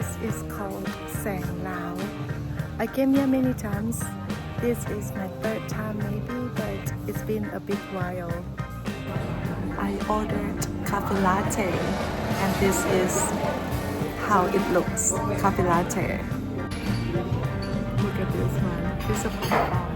place is called Sang Lao. I came here many times. This is my third time maybe, but it's been a big while. I ordered coffee latte, and this is how it looks, coffee latte. Look at this one, it's a pom-pom.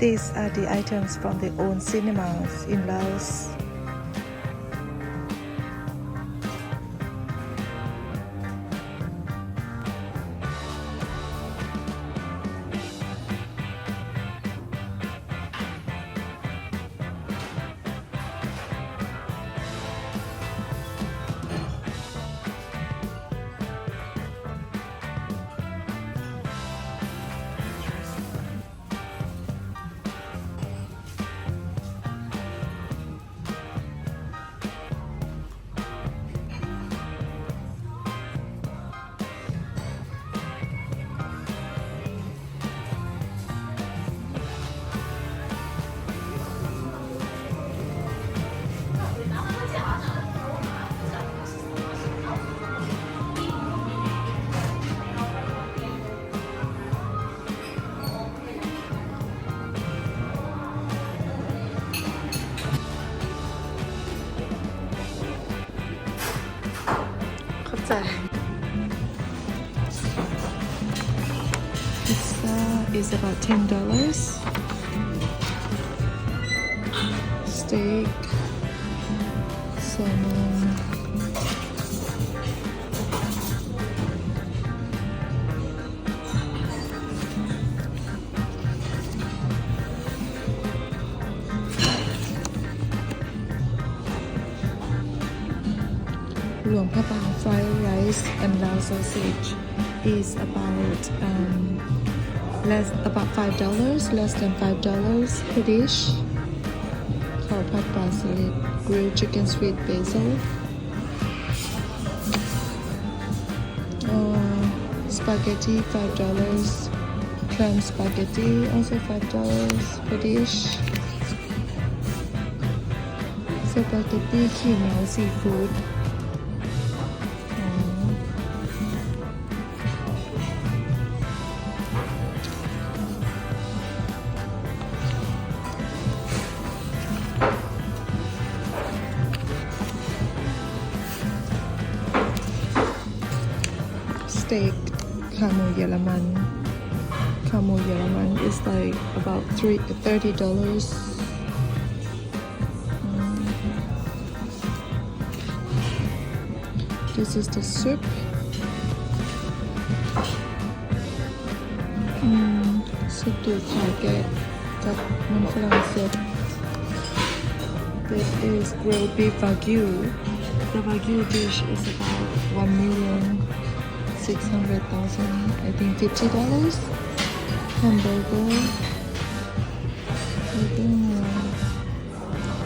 These are the items from the old cinemas in Laos. Pizza is about $10. Steak, salmon, Luang Prabang fried rice and Lao sausage is about $5, less than $5 per dish. ข้าวผัดปลาสลิด grilled chicken sweet basil spaghetti $5 clam spaghetti also $5 per dish spaghetti ขี้เหนียว seafood steak ขาหมูเยอรมันขาหมูเยอรมัน is like about $30 this is the soupสตูขาแกะกับมันฝรั่งเศส this is grilled beef wagyu the wagyu dish is about 1,600,000 I think $50 hamburger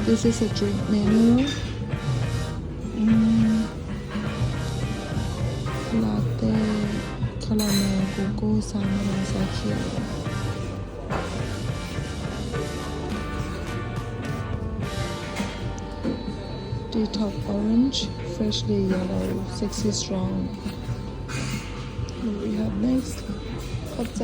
this is a drink menu latte caramel cocoa salmon ชาเขียว the top orange freshly yellow sexy strong what we have next ขอบใจ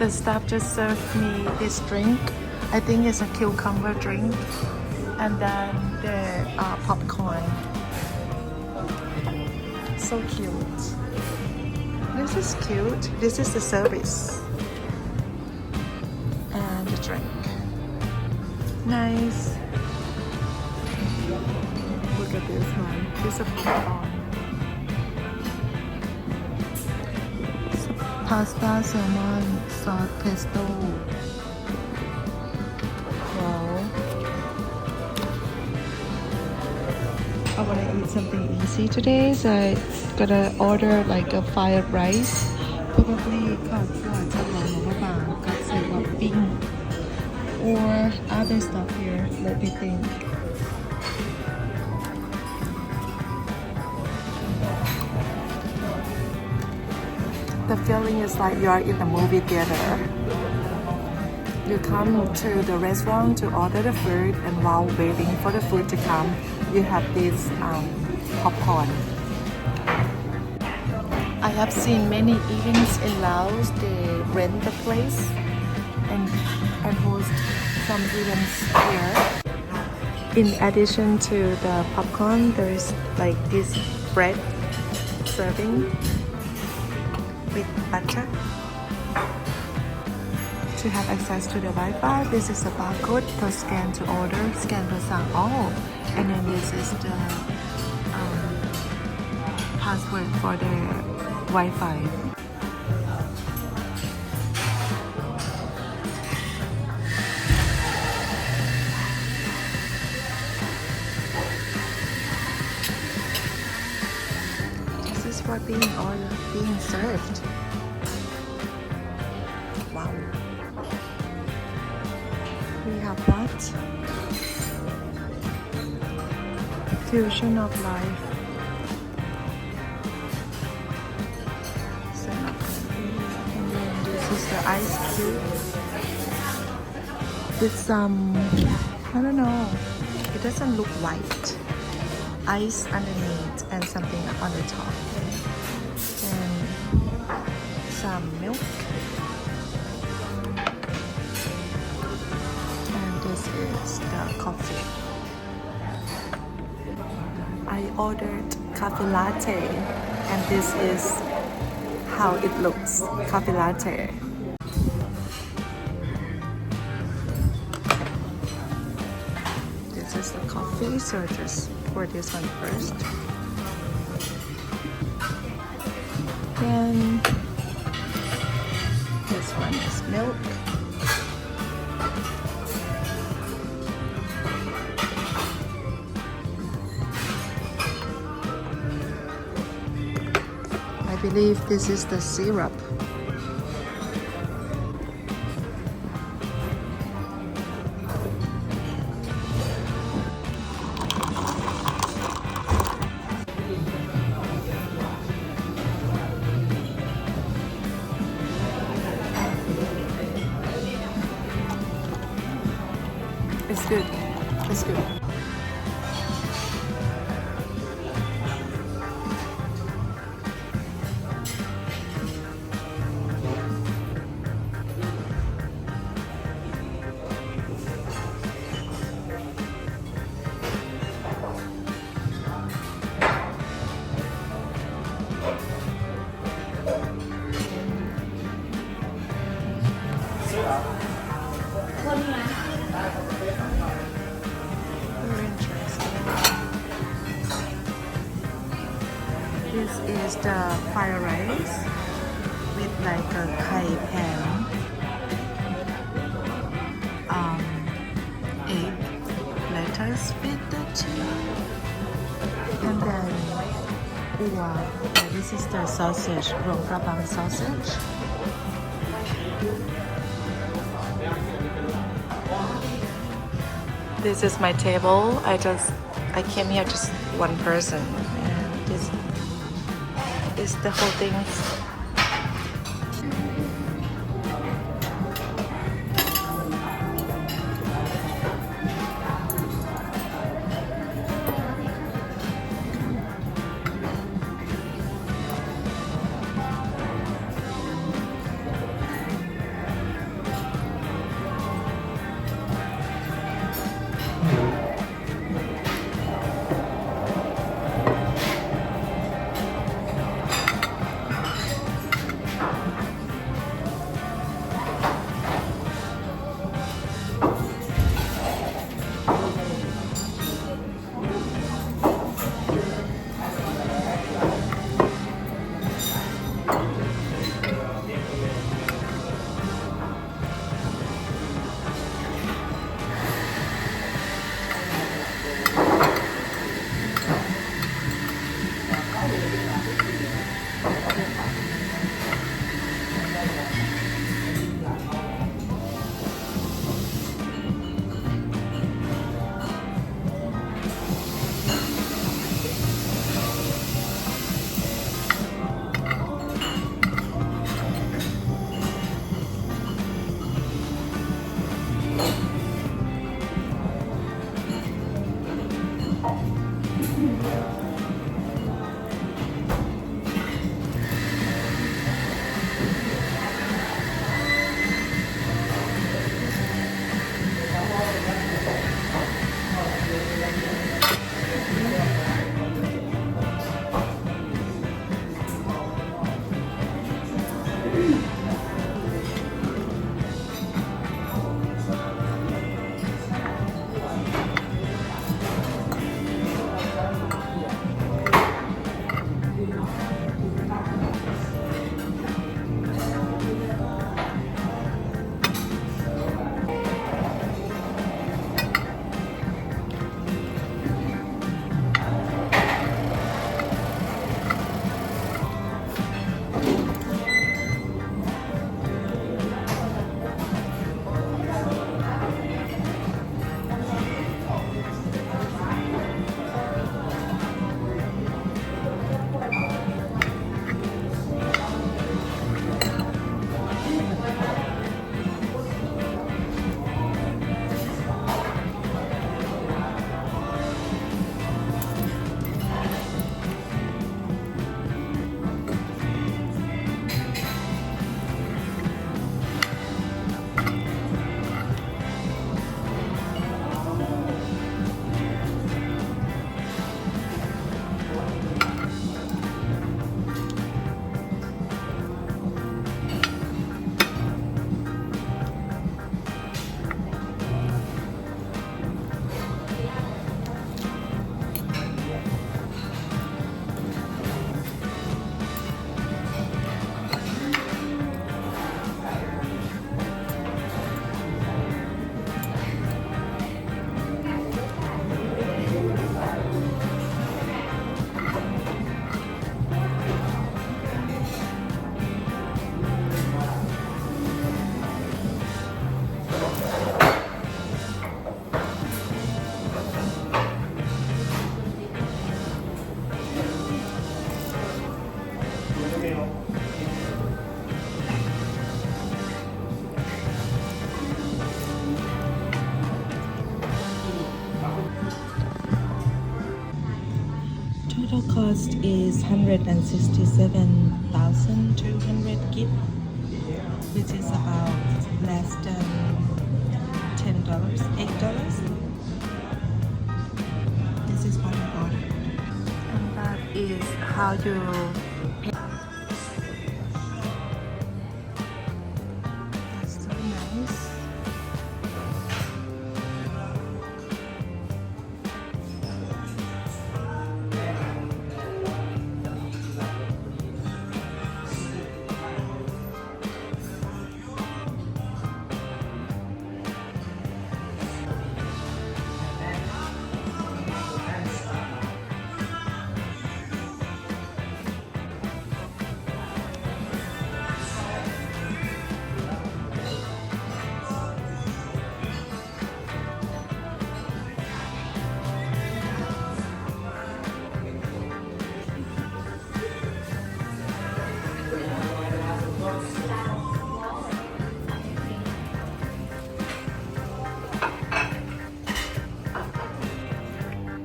The staff just served me this drink. I think it's a cucumber drink. And then the popcorn. So cute. This is cute. This is the service. And the drink. Nice. Look at this one. This is a popcorn. Pasta, salmon, sauce, pesto. Wow. I want to eat something easy today, so I gotta order like a fried rice. Probably or other stuff here. Let me think. The feeling is like you are in the movie theater. You come to the restaurant to order the food, and while waiting for the food to come, you have this popcorn. I have seen many events in Laos. They rent the place and host some events here. In addition to the popcorn, there is like this bread serving with butter. To have access to the Wi-Fi, this is a barcode to scan to order, scan to sang all, and then this is the password for the Wi-Fi. This is what being served. Wow. We have what? Fusion of life. And then this is the ice cube with some, I don't know, it doesn't look white. Ice underneath and something on the top. And some milk. This is the coffee. I ordered coffee latte, and this is how it looks. Coffee latte. This is the coffee, so just pour this one first. Then this one is milk. believe this is the syrup. It's good. It's good. Very interesting. This is the fried rice with like a kai pan, egg, lettuce with the cheese, and then this is the sausage, rong prabang sausage. This is my table. I came here just one person, and this is the whole thing. Total cost is 167,200 kip, which is about less than $10, $8. This is what I ordered. And that is how you pay. That's so nice.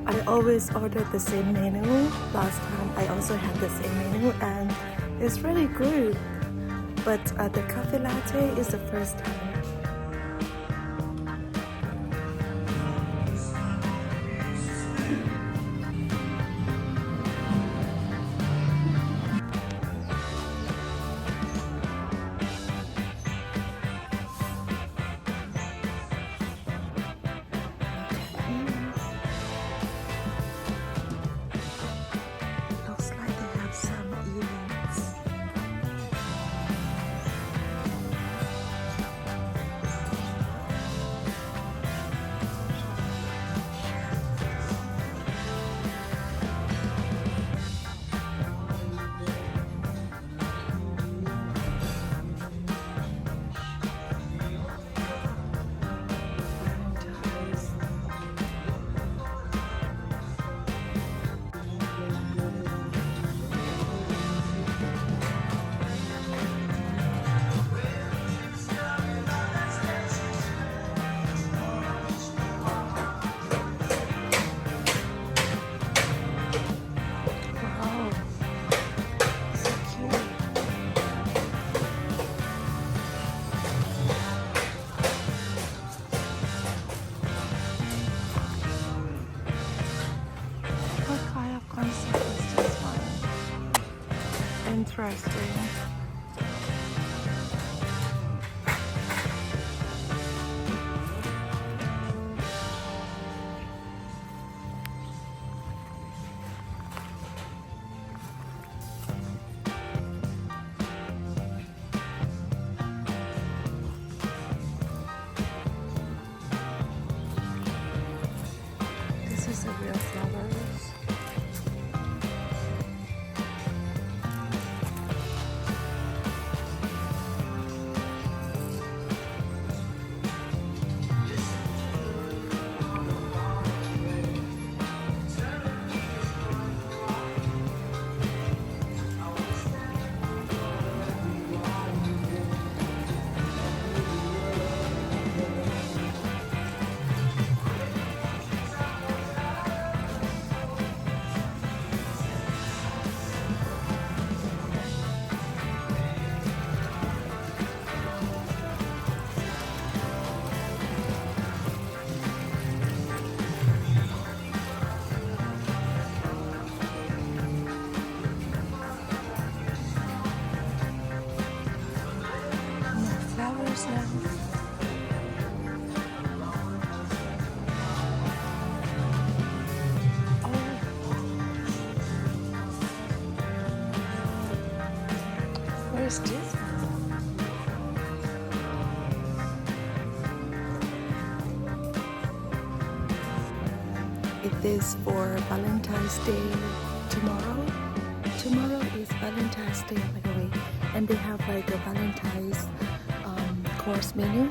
I always order the same menu. Last time I also had the same menu and it's really good. But the cafe latte is the first time. Looks like they have some earrings. Wow, so cute. What kind of concept is this one? Interesting. This is a real flowers. More flowers now. Oh, where's this one? It is for Valentine's Day tomorrow. Tomorrow is Valentine's Day, by the way, and they have like a Valentine's course menu.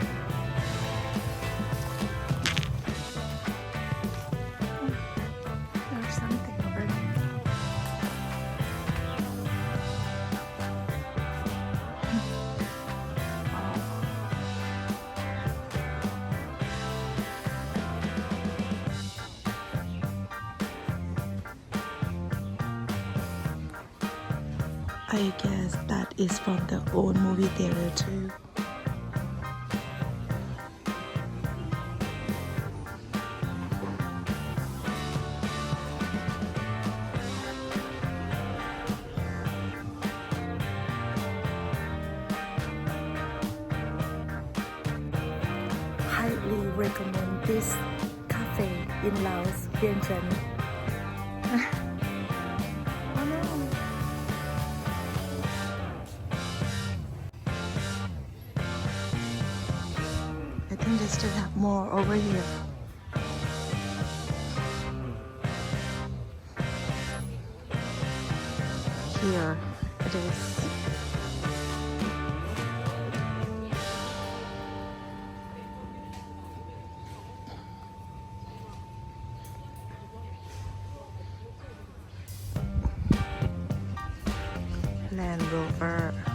There's something over there. I guess that is from the old movie theater too. Highly recommend this cafe in Laos, Vientiane. Oh no. I think they still have more over here. Here it is. Land Rover.